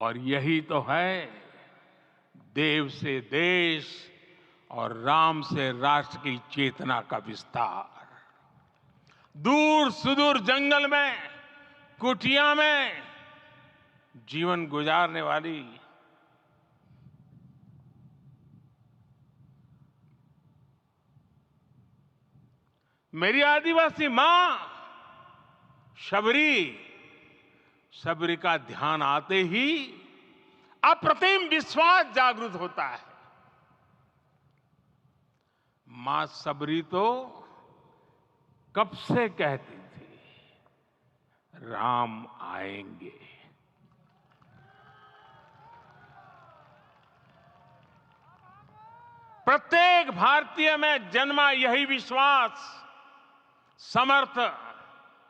और यही तो है देव से देश और राम से राष्ट्र की चेतना का विस्तार। दूर सुदूर जंगल में, कुटिया में जीवन गुजारने वाली मेरी आदिवासी मां शबरी का ध्यान आते ही अप्रतिम विश्वास जागृत होता है। मां शबरी तो कब से कहती थी, राम आएंगे। प्रत्येक भारतीय में जन्मा यही विश्वास समर्थ,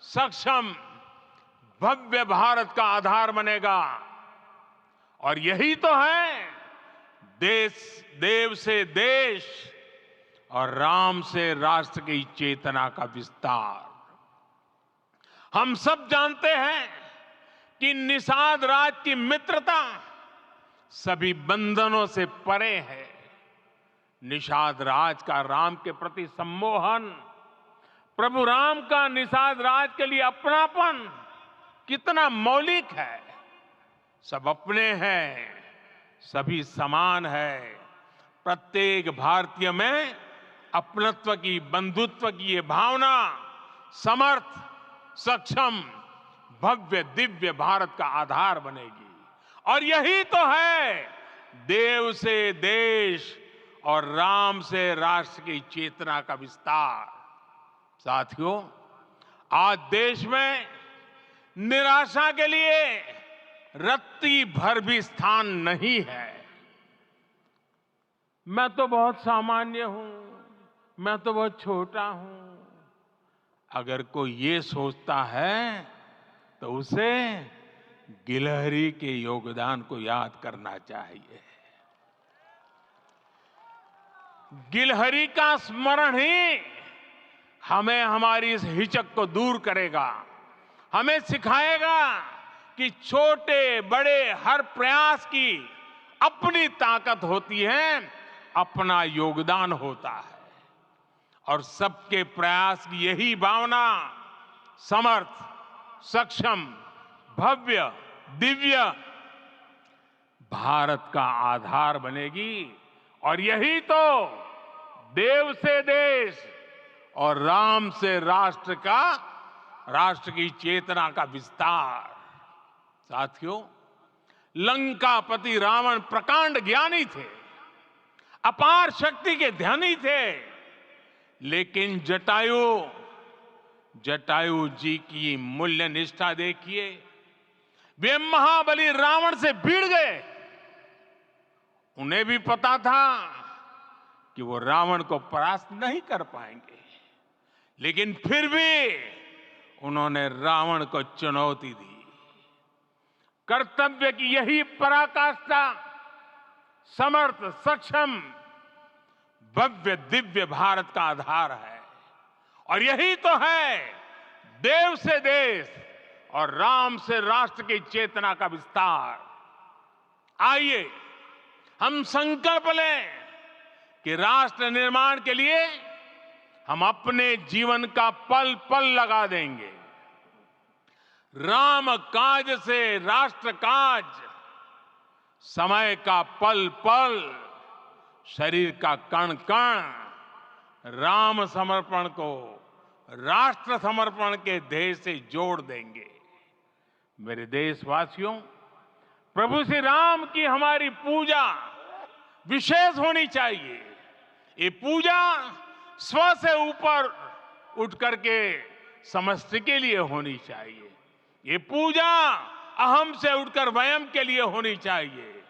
सक्षम, भव्य भारत का आधार बनेगा। और यही तो है देव से देश और राम से राष्ट्र की चेतना का विस्तार। हम सब जानते हैं कि निषाद राज की मित्रता सभी बंधनों से परे है। निषाद राज का राम के प्रति सम्मोहन, प्रभु राम का निषाद राज के लिए अपनापन कितना मौलिक है। सब अपने हैं, सभी समान है। प्रत्येक भारतीय में अपनत्व की, बंधुत्व की ये भावना समर्थ, सक्षम, भव्य, दिव्य भारत का आधार बनेगी। और यही तो है देव से देश और राम से राष्ट्र की चेतना का विस्तार। साथियों, आज देश में निराशा के लिए रत्ती भर भी स्थान नहीं है। मैं तो बहुत सामान्य हूं, मैं तो बहुत छोटा हूं। अगर कोई ये सोचता है तो उसे गिलहरी के योगदान को याद करना चाहिए। गिलहरी का स्मरण ही हमें हमारी इस हिचक को दूर करेगा, हमें सिखाएगा कि छोटे बड़े हर प्रयास की अपनी ताकत होती है, अपना योगदान होता है। और सबके प्रयास की यही भावना समर्थ, सक्षम, भव्य, दिव्य भारत का आधार बनेगी। और यही तो देव से देश और राम से राष्ट्र की चेतना का विस्तार। साथियों, लंकापति रावण प्रकांड ज्ञानी थे, अपार शक्ति के धनी थे, लेकिन जटायु जी की मूल्य निष्ठा देखिए। वे महाबली रावण से भिड़ गए। उन्हें भी पता था कि वो रावण को परास्त नहीं कर पाएंगे, लेकिन फिर भी उन्होंने रावण को चुनौती दी। कर्तव्य की यही पराकाष्ठा समर्थ, सक्षम, भव्य, दिव्य भारत का आधार है। और यही तो है देव से देश और राम से राष्ट्र की चेतना का विस्तार। आइए हम संकल्प लें कि राष्ट्र निर्माण के लिए हम अपने जीवन का पल पल लगा देंगे। राम काज से राष्ट्र काज, समय का पल पल, शरीर का कण कण राम समर्पण को राष्ट्र समर्पण के ध्येय से जोड़ देंगे। मेरे देशवासियों, प्रभु श्री राम की हमारी पूजा विशेष होनी चाहिए। ये पूजा स्व से ऊपर उठ करके समष्टि के लिए होनी चाहिए। ये पूजा अहम से उठकर वयम के लिए होनी चाहिए।